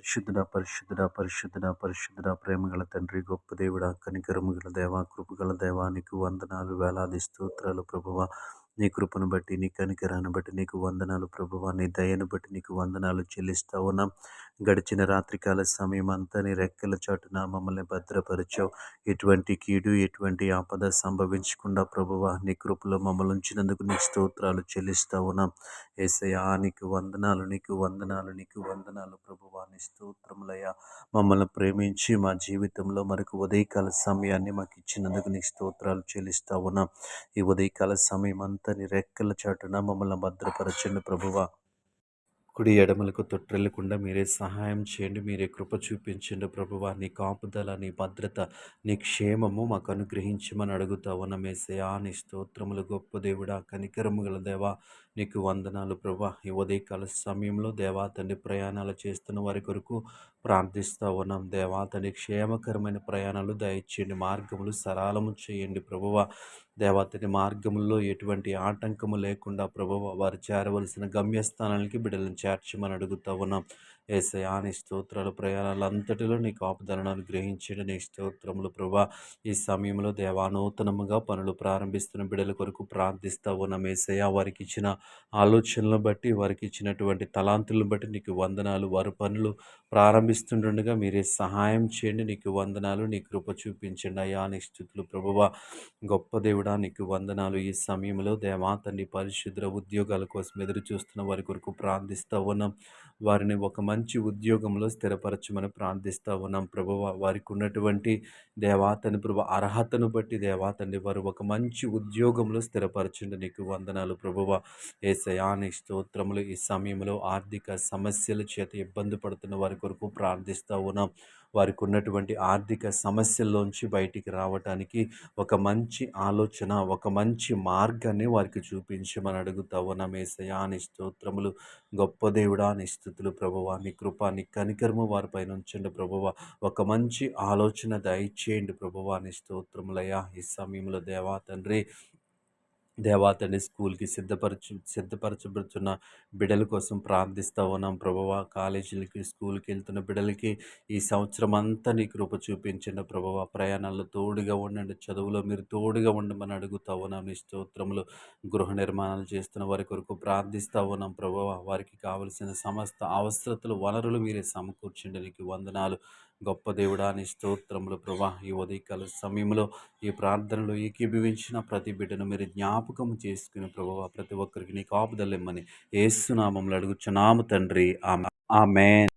పరిశుద్ధుడా పరిశుద్ధుడా పరిశుద్ధుడా పరిశుద్ధుడా ప్రేమగల తండ్రి గొప్ప దేవుడా కనికరము గల దేవా కృపగల దేవా నీకు వందనాలు వేలాది స్తోత్రాలు ప్రభువా. నీ కృపను బట్టి నీ కనికరాన్ని బట్టి నీకు వందనాలు ప్రభువా. నీ దయను బట్టి నీకు వందనాలు చెల్లిస్తా ఉన్నాం. గడిచిన రాత్రికాల సమయం అంతా నీ రెక్కల చాటున మమ్మల్ని భద్రపరిచావు. ఎటువంటి కీడు ఎటువంటి ఆపద సంభవించకుండా ప్రభువా నీ కృపలో మమ్మల్ని ఉంచినందుకు నీ స్తోత్రాలు చెల్లిస్తా ఉన్నాం. యేసయ్యా నీకు వందనాలు నీకు వందనాలు నీకు వందనాలు ప్రభువా నీ స్తోత్రములయ్యా. మమ్మల్ని ప్రేమించి మా జీవితంలో మరొక ఉదయకాల సమయాన్ని మాకు ఇచ్చినందుకు నీ స్తోత్రాలు చెల్లిస్తా ఉన్నాం. ఈ ఉదయకాల సమయం అంతా నీ రెక్కల చాటున మమ్మల్ని భద్రపరచండి ప్రభువా. కుడి ఎడమలకు తొట్టిల్లకుండా మీరే సహాయం చేయండి, మీరే కృప చూపించండి ప్రభువా. నీ కాపుదల నీ భద్రత నీ క్షేమము మాకు అనుగ్రహించమని అడుగుతా ఉన్నాం యేసయ్యా. నీ స్తోత్రములు గొప్ప దేవుడా కనికరము గల దేవా నీకు వందనాలు ప్రభా. ఈ ఉదయకాల సమయంలో దేవా తండ్రి ప్రయాణాలు చేస్తున్న వారి కొరకు ప్రార్థిస్తూ ఉన్నాం. దేవా తండ్రి క్షేమకరమైన ప్రయాణాలు దయచేయండి, మార్గములు సరళము చేయండి ప్రభువా. దేవతని మార్గంలో ఎటువంటి ఆటంకము లేకుండా ప్రభువా వారు చేరవలసిన గమ్యస్థానానికి బిడ్డలను చేర్చమని అడుగుతా ఉన్నాం. యేసయ్యా నీ స్తోత్రాలు ప్రయాణాలంతటిలో నీ కాపుదలను అనుగ్రహించండి. నీ స్తోత్రములు ప్రభా. ఈ సమయంలో దేవా నూతనముగా పనులు ప్రారంభిస్తున్న బిడ్డల కొరకు ప్రార్థిస్తా ఉన్నాం యేసయ్యా. వారికి ఇచ్చిన ఆలోచనలను బట్టి వారికి ఇచ్చినటువంటి తలాంతులను బట్టి నీకు వందనాలు. వారు పనులు ప్రారంభిస్తుండగా మీరే సహాయం చేయండి. నీకు వందనాలు, నీ కృప చూపించండి అయ్యా. నీ స్తుతులు ప్రభువా. గొప్ప దేవుడా నీకు వందనాలు. ఈ సమయంలో దేవా తండ్రి పరిశుద్ధ ఉద్యోగాల కోసం ఎదురు చూస్తున్న వారి కొరకు ప్రార్థిస్తూ ఉన్నాం. వారిని ఒక మంచి ఉద్యోగంలో స్థిరపరచమని ప్రార్థిస్తూ ఉన్నాం ప్రభువా. వారికి ఉన్నటువంటి దేవా తండ్రి ప్రభు అర్హతను బట్టి దేవా తండ్రి వారు ఒక మంచి ఉద్యోగంలో స్థిరపరచండి. నీకు వందనాలు ప్రభువా. యేసయ్యా నీ స్తోత్రములు. ఈ సమయంలో ఆర్థిక సమస్యల చేత ఇబ్బంది పడుతున్న వారి కొరకు ప్రార్థిస్తూ ఉన్నాం. వారికి ఉన్నటువంటి ఆర్థిక సమస్యల్లోంచి బయటికి రావటానికి ఒక మంచి ఆలోచన, ఒక మంచి మార్గాన్ని వారికి చూపించమని అడుగుతా ఉన్నాం యేసయ్యా. నీ స్తోత్రములు గొప్ప దేవుడా నీ స్తుతులు ప్రభువా. నీ కృప నీ కనికరము వారిపైన ఉంచండి ప్రభువా. ఒక మంచి ఆలోచన దయచేయండి ప్రభువా. నీ స్తోత్రములయ్యా. ఈ సమయంలో దేవా తండ్రి స్కూల్కి సిద్ధపరచబడుతున్న బిడ్డల కోసం ప్రార్థిస్తూ ఉన్నాం ప్రభువా. కాలేజీలకి స్కూల్కి వెళ్తున్న బిడ్డలకి ఈ సంవత్సరం అంతా నీ కృప చూపించండి ప్రభువా. ప్రయాణాల్లో తోడుగా ఉండండి, చదువులో మీరు తోడుగా ఉండమని అడుగుతా ఉన్నాం. నీ స్తోత్రములు. గృహ నిర్మాణాలు చేస్తున్న వారి కొరకు ప్రార్థిస్తూ ఉన్నాం ప్రభువా. వారికి కావలసిన సమస్త అవసరతలు వనరులు మీరే సమకూర్చండి. నీకు వందనాలు గొప్ప దేవుడా నీ స్తోత్రములు ప్రభా. ఈ ఉదయకాల సమయంలో ఈ ప్రార్థనలో ఏకీభవించిన ప్రతి బిడ్డను మీరు జ్ఞాపకం చేసుకుని ప్రభువా ప్రతి ఒక్కరికి నీ కాపుదలెమ్మని యేసు నామములో అడుగుచున్నాము తండ్రి. ఆమేన్.